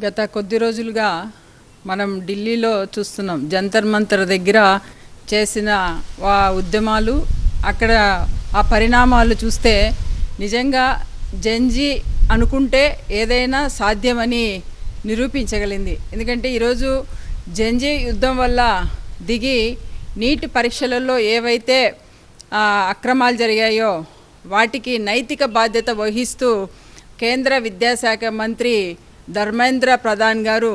గత కొద్ది రోజులుగా మనం ఢిల్లీలో చూస్తున్నాం. జంతర్ మంతర్ దగ్గర చేసిన ఉద్యమాలు, అక్కడ ఆ పరిణామాలు చూస్తే నిజంగా జంజీ అనుకుంటే ఏదైనా సాధ్యమని నిరూపించగలిగింది. ఎందుకంటే ఈరోజు జంజీ యుద్ధం వల్ల దిగి నీట్ పరీక్షలలో ఏవైతే అక్రమాలు జరిగాయో వాటికి నైతిక బాధ్యత వహిస్తూ కేంద్ర విద్యాశాఖ మంత్రి ధర్మేంద్ర ప్రధాన్ గారు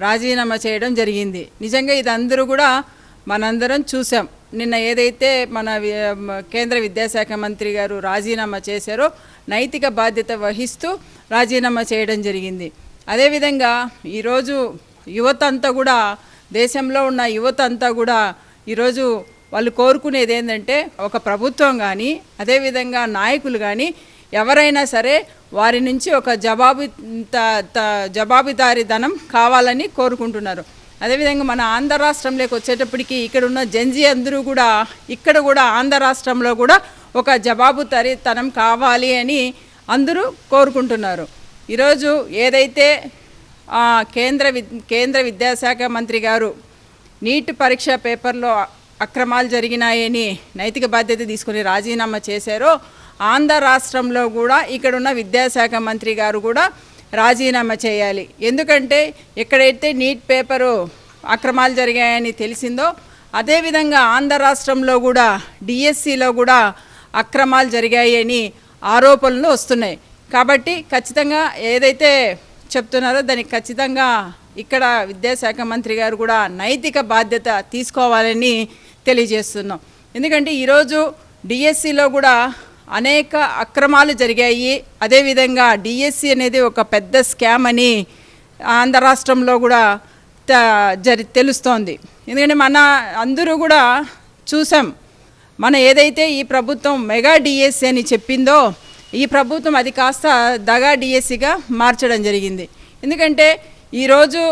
రాజీనామా చేయడం జరిగింది. నిజంగా ఇది అందరూ కూడా మనందరం చూసాం. నిన్న ఏదైతే మన కేంద్ర విద్యాశాఖ మంత్రి గారు రాజీనామా చేశారో నైతిక బాధ్యత వహిస్తూ రాజీనామా చేయడం జరిగింది. అదేవిధంగా ఈరోజు యువత అంతా కూడా, దేశంలో ఉన్న యువత అంతా కూడా ఈరోజు వాళ్ళు కోరుకునేది ఏంటంటే ఒక ప్రభుత్వం కానీ అదేవిధంగా నాయకులు కానీ ఎవరైనా సరే వారి నుంచి ఒక జవాబుదారీతనం కావాలని కోరుకుంటున్నారు. అదేవిధంగా మన ఆంధ్ర రాష్ట్రంలోకి వచ్చేటప్పటికి ఇక్కడ ఉన్న జంజీ అందరూ కూడా ఇక్కడ కూడా ఆంధ్ర రాష్ట్రంలో కూడా ఒక జవాబుదారీతనం కావాలి అని అందరూ కోరుకుంటున్నారు. ఈరోజు ఏదైతే కేంద్ర విద్యాశాఖ మంత్రి గారు నీట్ పరీక్ష పేపర్లో అక్రమాలు జరిగినాయని నైతిక బాధ్యత తీసుకుని రాజీనామా చేశారో ఆంధ్ర రాష్ట్రంలో కూడా ఇక్కడున్న విద్యాశాఖ మంత్రి గారు కూడా రాజీనామా చేయాలి. ఎందుకంటే ఎక్కడైతే నీట్ పేపరు అక్రమాలు జరిగాయని తెలిసిందో అదేవిధంగా ఆంధ్ర రాష్ట్రంలో కూడా డిఎస్సిలో కూడా అక్రమాలు జరిగాయని ఆరోపణలు వస్తున్నాయి. కాబట్టి ఖచ్చితంగా ఏదైతే చెప్తున్నారో దానికి ఖచ్చితంగా ఇక్కడ విద్యాశాఖ మంత్రి గారు కూడా నైతిక బాధ్యత తీసుకోవాలని తెలియజేస్తున్నాం. ఎందుకంటే ఈరోజు డిఎస్సిలో కూడా అనేక అక్రమాలు జరిగాయి. అదేవిధంగా డిఎస్సి అనేది ఒక పెద్ద స్కామ్ అని ఆంధ్ర రాష్ట్రంలో కూడా తెలుస్తోంది. ఎందుకంటే మన అందరూ కూడా చూసాం, మన ఏదైతే ఈ ప్రభుత్వం మెగా డిఎస్సి అని చెప్పిందో ఈ ప్రభుత్వం అది కాస్త దగా డిఎస్సిగా మార్చడం జరిగింది. ఎందుకంటే ఈరోజు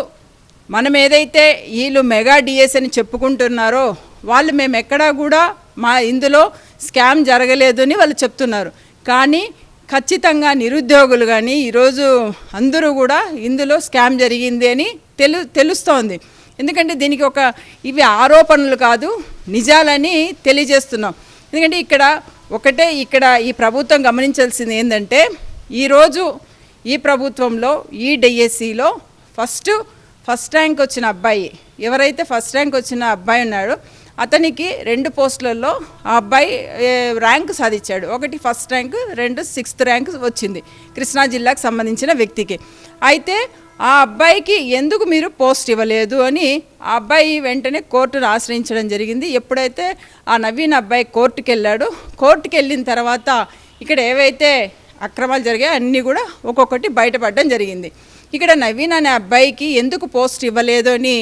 మనం ఏదైతే వీళ్ళు మెగా డిఎస్సి అని చెప్పుకుంటున్నారో వాళ్ళు మేము ఎక్కడా కూడా ఇందులో స్కామ్ జరగలేదు అని వాళ్ళు చెప్తున్నారు. కానీ ఖచ్చితంగా నిరుద్యోగులు కానీ ఈరోజు అందరూ కూడా ఇందులో స్కామ్ జరిగింది అని తెలుస్తోంది. ఎందుకంటే దీనికి ఇవి ఆరోపణలు కాదు, నిజాలని తెలియజేస్తున్నాం. ఎందుకంటే ఇక్కడ ఈ ప్రభుత్వం గమనించాల్సింది ఏంటంటే ఈరోజు ఈ ప్రభుత్వంలో ఈ డిఎస్సిలో ఫస్ట్ ర్యాంక్ వచ్చిన అబ్బాయి, ఎవరైతే ఫస్ట్ ర్యాంక్ వచ్చిన అబ్బాయి ఉన్నాడో అతనికి 2 పోస్టులలో ఆ అబ్బాయి ర్యాంకు సాధించాడు. ఒకటి ఫస్ట్ ర్యాంక్, 2 6th ర్యాంక్ వచ్చింది కృష్ణా జిల్లాకు సంబంధించిన వ్యక్తికి. అయితే ఆ అబ్బాయికి ఎందుకు మీరు పోస్ట్ ఇవ్వలేదు అని ఆ అబ్బాయి వెంటనే కోర్టును ఆశ్రయించడం జరిగింది. ఎప్పుడైతే ఆ నవీన్ అబ్బాయి కోర్టుకు వెళ్ళిన తర్వాత ఇక్కడ ఏవైతే అక్రమాలు జరిగాయో అన్నీ కూడా ఒక్కొక్కటి బయటపడడం జరిగింది. ఇక్కడ నవీన్ అనే అబ్బాయికి ఎందుకు పోస్ట్ ఇవ్వలేదు అని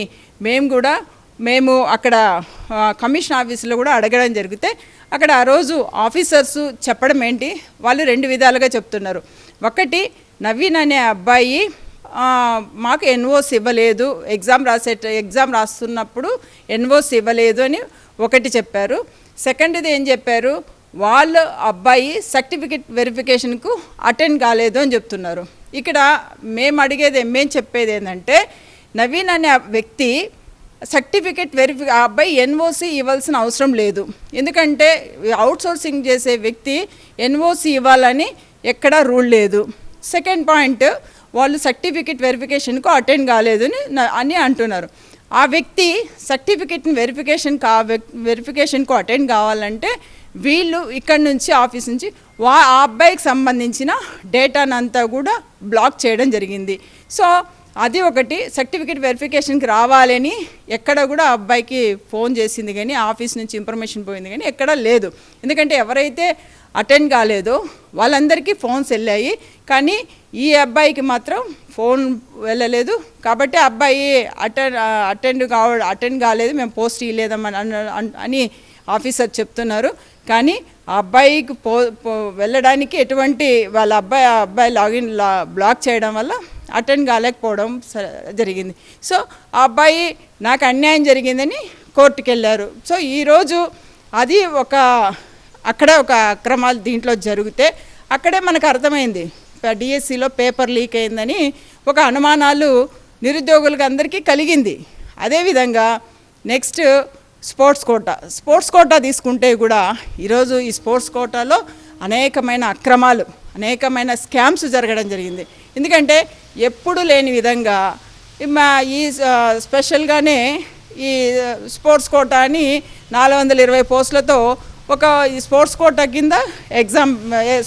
మేము అక్కడ కమిషన్ ఆఫీసులో కూడా అడగడం జరిగితే అక్కడ ఆ రోజు ఆఫీసర్స్ చెప్పడం ఏంటి, వాళ్ళు 2 విధాలుగా చెప్తున్నారు. నవీన్ అనే అబ్బాయి మాకు ఎన్ఓసి ఇవ్వలేదు, ఎగ్జామ్ రాస్తున్నప్పుడు ఎన్ఓసి ఇవ్వలేదు అని ఒకటి చెప్పారు. సెకండ్ది ఏం చెప్పారు, వాళ్ళు అబ్బాయి సర్టిఫికెట్ వెరిఫికేషన్కు అటెండ్ కాలేదు అని చెప్తున్నారు. ఇక్కడ మేము చెప్పేది ఏంటంటే నవీన్ అనే వ్యక్తి సర్టిఫికెట్ ఆ అబ్బాయి ఎన్ఓసి ఇవ్వాల్సిన అవసరం లేదు. ఎందుకంటే అవుట్సోర్సింగ్ చేసే వ్యక్తి ఎన్ఓసి ఇవ్వాలని ఎక్కడా రూల్ లేదు. సెకండ్ పాయింట్, వాళ్ళు సర్టిఫికెట్ వెరిఫికేషన్కు అటెండ్ కాలేదు అని అంటున్నారు. ఆ వ్యక్తి సర్టిఫికెట్ వెరిఫికేషన్కు అటెండ్ కావాలంటే వీళ్ళు ఇక్కడ నుంచి ఆఫీస్ నుంచి ఆ అబ్బాయికి సంబంధించిన డేటానంతా కూడా బ్లాక్ చేయడం జరిగింది. సో అది ఒకటి, సర్టిఫికెట్ వెరిఫికేషన్కి రావాలని ఎక్కడ కూడా అబ్బాయికి ఫోన్ చేసింది కానీ ఆఫీస్ నుంచి ఇన్ఫర్మేషన్ పోయింది కానీ ఎక్కడా లేదు. ఎందుకంటే ఎవరైతే అటెండ్ కాలేదో వాళ్ళందరికీ ఫోన్స్ వెళ్ళాయి, కానీ ఈ అబ్బాయికి మాత్రం ఫోన్ వెళ్ళలేదు. కాబట్టి అబ్బాయి అటెండ్ కాలేదు, మేము పోస్ట్ ఇవ్వలేదని ఆఫీసర్ చెప్తున్నారు. కానీ ఆ అబ్బాయికి వెళ్ళడానికి ఎటువంటి వాళ్ళ అబ్బాయి లాగిన్ బ్లాక్ చేయడం వల్ల అటెండ్ కాలేకపోవడం జరిగింది. సో ఆ అబ్బాయి నాకు అన్యాయం జరిగిందని కోర్టుకు వెళ్ళారు. సో ఈరోజు అది అక్కడే ఒక అక్రమాలు దీంట్లో జరిగితే అక్కడే మనకు అర్థమైంది డిఎస్సిలో పేపర్ లీక్ అయిందని ఒక అనుమానాలు నిరుద్యోగులకు అందరికీ కలిగింది. అదేవిధంగా నెక్స్ట్ స్పోర్ట్స్ కోటా తీసుకుంటే కూడా ఈరోజు ఈ స్పోర్ట్స్ కోటాలో అనేకమైన అక్రమాలు, అనేకమైన స్కామ్స్ జరగడం జరిగింది. ఎందుకంటే ఎప్పుడు లేని విధంగా ఈ స్పెషల్గానే ఈ స్పోర్ట్స్ కోటా అని 420 పోస్టులతో ఒక ఈ స్పోర్ట్స్ కోటా కింద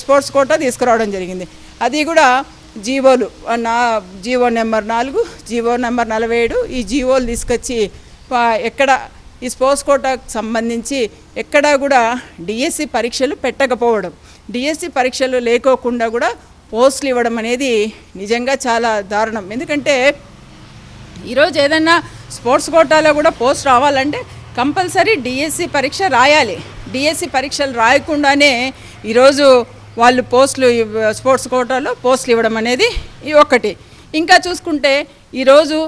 స్పోర్ట్స్ కోటా తీసుకురావడం జరిగింది. అది కూడా జీవోలు జీవో నెంబర్ 4, జీవో నెంబర్ 47 ఈ జీవోలు తీసుకొచ్చి ఎక్కడ ఈ స్పోర్ట్స్ కోటాకు సంబంధించి ఎక్కడా కూడా డిఎస్సి పరీక్షలు పెట్టకపోవడం, డిఎస్సి పరీక్షలు లేకోకుండా కూడా పోస్టులు ఇవ్వడం అనేది నిజంగా చాలా దారుణం. ఎందుకంటే ఈరోజు ఏదైనా స్పోర్ట్స్ కోటాలో కూడా పోస్ట్ రావాలంటే కంపల్సరీ డిఎస్సి పరీక్ష రాయాలి. డిఎస్సి పరీక్షలు రాయకుండానే ఈరోజు వాళ్ళు స్పోర్ట్స్ కోటాలో పోస్టులు ఇవ్వడం అనేది ఒకటి. ఇంకా చూసుకుంటే ఈరోజు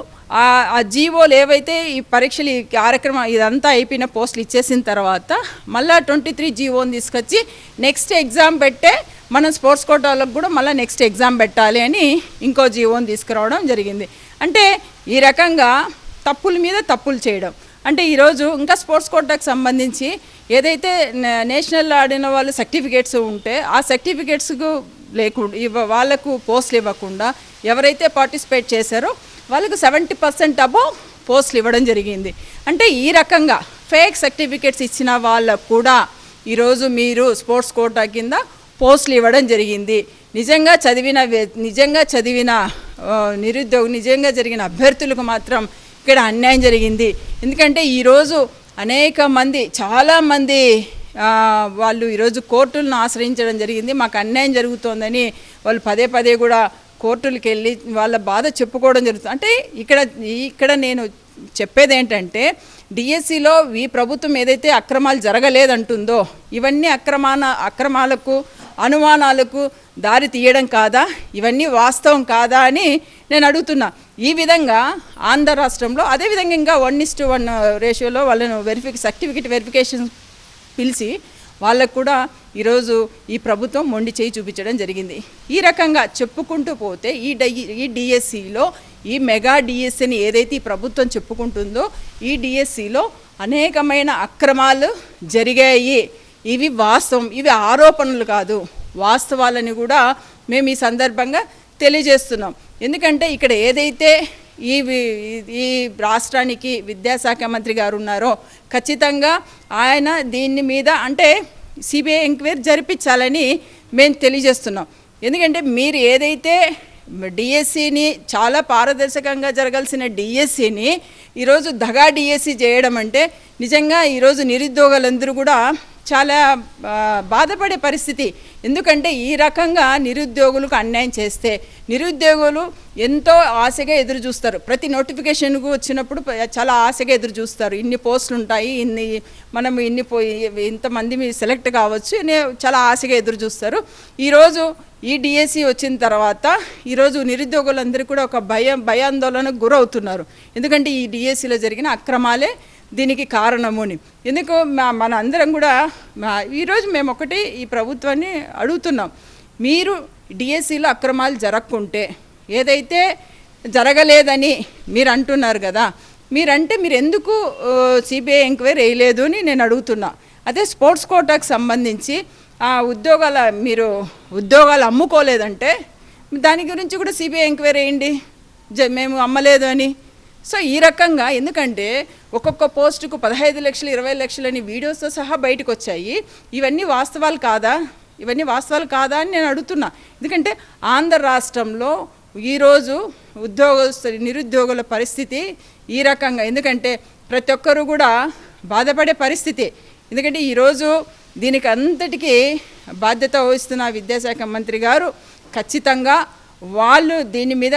ఆ జీవోలు ఏవైతే ఈ పరీక్షలు ఈ కార్యక్రమం ఇదంతా అయిపోయిన పోస్టులు ఇచ్చేసిన తర్వాత మళ్ళీ 23 జీవోని తీసుకొచ్చి నెక్స్ట్ ఎగ్జామ్ పెట్టే మనం స్పోర్ట్స్ కోటాలకు కూడా మళ్ళీ నెక్స్ట్ ఎగ్జామ్ పెట్టాలి అని ఇంకో జీవోని తీసుకురావడం జరిగింది. అంటే ఈ రకంగా తప్పుల మీద తప్పులు చేయడం. అంటే ఈరోజు ఇంకా స్పోర్ట్స్ కోటాకు సంబంధించి ఏదైతే నేషనల్ ఆడిన వాళ్ళు సర్టిఫికేట్స్ ఉంటే ఆ సర్టిఫికేట్స్కు లేకుండా వాళ్ళకు పోస్టులు ఇవ్వకుండా ఎవరైతే పార్టిసిపేట్ చేశారో వాళ్ళకు 70% అబోవ్ పోస్టులు ఇవ్వడం జరిగింది. అంటే ఈ రకంగా ఫేక్ సర్టిఫికేట్స్ ఇచ్చిన వాళ్ళకు కూడా ఈరోజు మీరు స్పోర్ట్స్ కోటా కింద పోస్టులు ఇవ్వడం జరిగింది. నిజంగా చదివిన నిజంగా జరిగిన అభ్యర్థులకు మాత్రం ఇక్కడ అన్యాయం జరిగింది. ఎందుకంటే ఈరోజు అనేక మంది చాలామంది వాళ్ళు ఈరోజు కోర్టులను ఆశ్రయించడం జరిగింది. మాకు అన్యాయం జరుగుతోందని వాళ్ళు పదే కూడా కోర్టులకు వెళ్ళి వాళ్ళ బాధ చెప్పుకోవడం జరుగుతుంది. అంటే ఇక్కడ నేను చెప్పేది ఏంటంటే డిఎస్సిలో ఈ ప్రభుత్వం ఏదైతే అక్రమాలు జరగలేదంటుందో ఇవన్నీ అక్రమాలకు అనుమానాలకు దారి తీయడం కాదా, ఇవన్నీ వాస్తవం కాదా అని నేను అడుగుతున్నా. ఈ విధంగా ఆంధ్ర రాష్ట్రంలో అదేవిధంగా ఇంకా 1:1 రేషియోలో వాళ్ళను సర్టిఫికేట్ వెరిఫికేషన్ పిలిచి వాళ్ళకు కూడా ఈరోజు ఈ ప్రభుత్వం మొండి చేయి చూపించడం జరిగింది. ఈ రకంగా చెప్పుకుంటూ పోతే ఈ డిఎస్సిలో ఈ మెగా డిఎస్సిని ఏదైతే ఈ ప్రభుత్వం చెప్పుకుంటుందో ఈ డిఎస్సిలో అనేకమైన అక్రమాలు జరిగాయి. ఇవి వాస్తవం, ఇవి ఆరోపణలు కాదు, వాస్తవాలని కూడా మేము ఈ సందర్భంగా తెలియజేస్తున్నాం. ఎందుకంటే ఇక్కడ ఏదైతే ఈ రాష్ట్రానికి విద్యాశాఖ మంత్రి గారు ఉన్నారో ఖచ్చితంగా ఆయన దీని మీద అంటే సిబిఐ ఎంక్వైరీ జరిపించాలని మేము తెలియజేస్తున్నాం. ఎందుకంటే మీరు ఏదైతే డిఎస్సిని చాలా పారదర్శకంగా జరగాల్సిన డిఎస్సిని ఈరోజు దగా డిఎస్సి చేయడం అంటే నిజంగా ఈరోజు నిరుద్యోగులందరూ కూడా చాలా బాధపడే పరిస్థితి. ఎందుకంటే ఈ రకంగా నిరుద్యోగులకు అన్యాయం చేస్తే నిరుద్యోగులు ఎంతో ఆశగా ఎదురు చూస్తారు. ప్రతి నోటిఫికేషన్కు వచ్చినప్పుడు చాలా ఆశగా ఎదురు చూస్తారు. ఇన్ని పోస్టులు ఉంటాయి, మనం ఇంతమంది మీరు సెలెక్ట్ కావచ్చు అని చాలా ఆశగా ఎదురు చూస్తారు. ఈరోజు ఈ డిఎస్సి వచ్చిన తర్వాత ఈరోజు నిరుద్యోగులందరూ కూడా ఒక భయాందోళనకు గురవుతున్నారు. ఎందుకంటే ఈ డిఎస్సిలో జరిగిన అక్రమాలే దీనికి కారణముని. ఎందుకు మన అందరం కూడా ఈరోజు మేము ఒకటి ఈ ప్రభుత్వాన్ని అడుగుతున్నాం, మీరు డిఎస్సిలో అక్రమాలు జరగకుంటే ఏదైతే జరగలేదని మీరు అంటున్నారు కదా, మీరు ఎందుకు సిబిఐ ఎంక్వైరీ వేయలేదు అని నేను అడుగుతున్నా. అదే స్పోర్ట్స్ కోటాకు సంబంధించి మీరు ఉద్యోగాలు అమ్ముకోలేదంటే దాని గురించి కూడా సిబిఐ ఎంక్వైరీ వేయండి, మేము అమ్మలేదు అని. సో ఈ రకంగా ఎందుకంటే ఒక్కొక్క పోస్టుకు 15 లక్షలు 20 లక్షలని వీడియోస్తో సహా బయటకు వచ్చాయి. ఇవన్నీ వాస్తవాలు కాదా అని నేను అడుగుతున్నా. ఎందుకంటే ఆంధ్ర రాష్ట్రంలో ఈరోజు నిరుద్యోగుల పరిస్థితి ఈ రకంగా, ఎందుకంటే ప్రతి ఒక్కరు కూడా బాధపడే పరిస్థితి. ఎందుకంటే ఈరోజు దీనికి అంతటికీ బాధ్యత వహిస్తున్న విద్యాశాఖ మంత్రి గారు ఖచ్చితంగా వాళ్ళు దీని మీద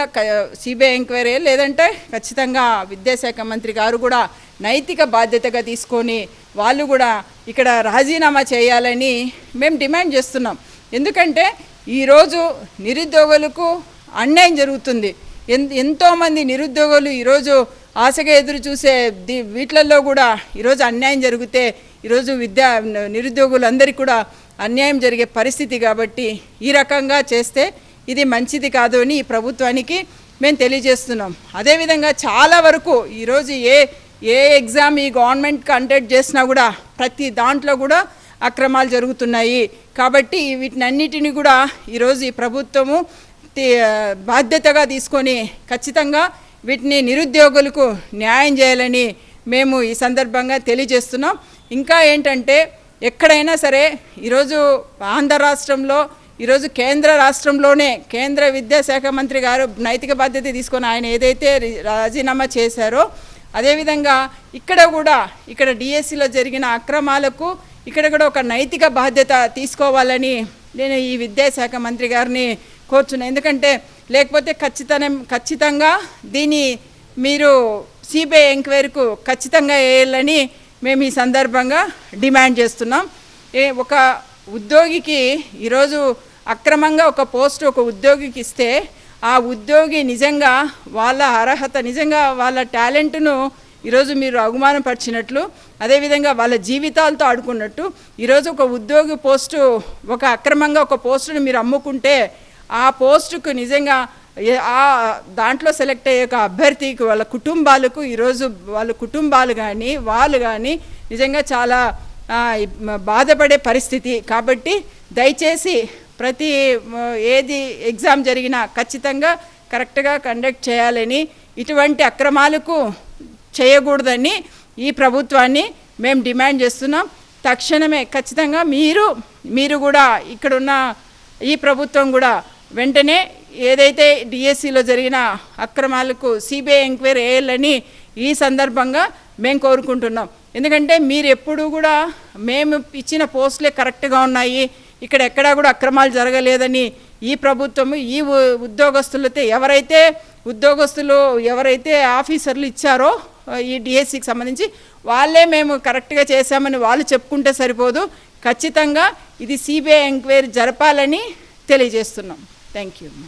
సిబిఐ ఎంక్వైరీ లేదంటే ఖచ్చితంగా విద్యాశాఖ మంత్రి గారు కూడా నైతిక బాధ్యతగా తీసుకొని వాళ్ళు కూడా ఇక్కడ రాజీనామా చేయాలని మేము డిమాండ్ చేస్తున్నాం. ఎందుకంటే ఈరోజు నిరుద్యోగులకు అన్యాయం జరుగుతుంది. ఎంతోమంది నిరుద్యోగులు ఈరోజు ఆశగా ఎదురు చూసే వీటిలలో కూడా ఈరోజు అన్యాయం జరిగితే ఈరోజు నిరుద్యోగులందరికీ కూడా అన్యాయం జరిగే పరిస్థితి. కాబట్టి ఈ రకంగా చేస్తే ఇది మంచిది కాదు అని ఈ ప్రభుత్వానికి మేము తెలియజేస్తున్నాం. అదేవిధంగా చాలా వరకు ఈరోజు ఏ ఎగ్జామ్ ఈ గవర్నమెంట్ కండక్ట్ చేసినా కూడా ప్రతి దాంట్లో కూడా అక్రమాలు జరుగుతున్నాయి. కాబట్టి వీటినన్నిటిని కూడా ఈరోజు ఈ ప్రభుత్వము బాధ్యతగా తీసుకొని ఖచ్చితంగా వీటిని నిరుద్యోగులకు న్యాయం చేయాలని మేము ఈ సందర్భంగా తెలియజేస్తున్నాం. ఇంకా ఏంటంటే ఎక్కడైనా సరే ఈరోజు ఆంధ్ర రాష్ట్రంలో ఈరోజు కేంద్ర రాష్ట్రంలోనే కేంద్ర విద్యాశాఖ మంత్రి గారు నైతిక బాధ్యత తీసుకొని ఆయన ఏదైతే రాజీనామా చేశారో అదేవిధంగా ఇక్కడ డిఎస్సిలో జరిగిన అక్రమాలకు ఇక్కడ కూడా ఒక నైతిక బాధ్యత తీసుకోవాలని నేను ఈ విద్యాశాఖ మంత్రి గారిని కోరుచున్నాను. ఎందుకంటే లేకపోతే ఖచ్చితంగా దీన్ని మీరు సిబిఐ ఎంక్వైరీకు ఖచ్చితంగా వేయాలని మేము ఈ సందర్భంగా డిమాండ్ చేస్తున్నాం. ఒక ఉద్యోగికి ఈరోజు అక్రమంగా ఒక పోస్ట్ ఒక ఉద్యోగికి ఇస్తే ఆ ఉద్యోగి నిజంగా వాళ్ళ అర్హత నిజంగా వాళ్ళ టాలెంట్ను ఈరోజు మీరు అవమానపరిచినట్లు, అదేవిధంగా వాళ్ళ జీవితాలతో ఆడుకున్నట్టు ఈరోజు ఒక ఉద్యోగి పోస్టు ఒక అక్రమంగా ఒక పోస్టును మీరు అమ్ముకుంటే ఆ పోస్టుకు నిజంగా ఆ దాంట్లో సెలెక్ట్ అయ్యే ఒక అభ్యర్థికి వాళ్ళ కుటుంబాలకు ఈరోజు వాళ్ళ కుటుంబాలు కానీ వాళ్ళు కానీ నిజంగా చాలా బాధపడే పరిస్థితి. కాబట్టి దయచేసి ప్రతి ఏది ఎగ్జామ్ జరిగినా ఖచ్చితంగా కరెక్ట్గా కండక్ట్ చేయాలని, ఇటువంటి అక్రమాలకు చేయకూడదని ఈ ప్రభుత్వాన్ని మేము డిమాండ్ చేస్తున్నాం. తక్షణమే ఖచ్చితంగా మీరు కూడా ఇక్కడున్న ఈ ప్రభుత్వం కూడా వెంటనే ఏదైతే డిఎస్సిలో జరిగిన అక్రమాలకు సిబిఐ ఎంక్వైరీ వేయాలని ఈ సందర్భంగా మేము కోరుకుంటున్నాం. ఎందుకంటే మీరు ఎప్పుడు కూడా మేము ఇచ్చిన పోస్టులే కరెక్ట్గా ఉన్నాయి, ఇక్కడ ఎక్కడా కూడా అక్రమాలు జరగలేదని ఈ ప్రభుత్వము ఈ ఉద్యోగస్తులతో ఎవరైతే ఆఫీసర్లు ఇచ్చారో ఈ డిఎస్సికి సంబంధించి వాళ్ళే మేము కరెక్ట్గా చేశామని వాళ్ళు చెప్పుకుంటే సరిపోదు. ఖచ్చితంగా ఇది సిబిఐ ఎంక్వైరీ జరపాలని తెలియజేస్తున్నాం. Thank you.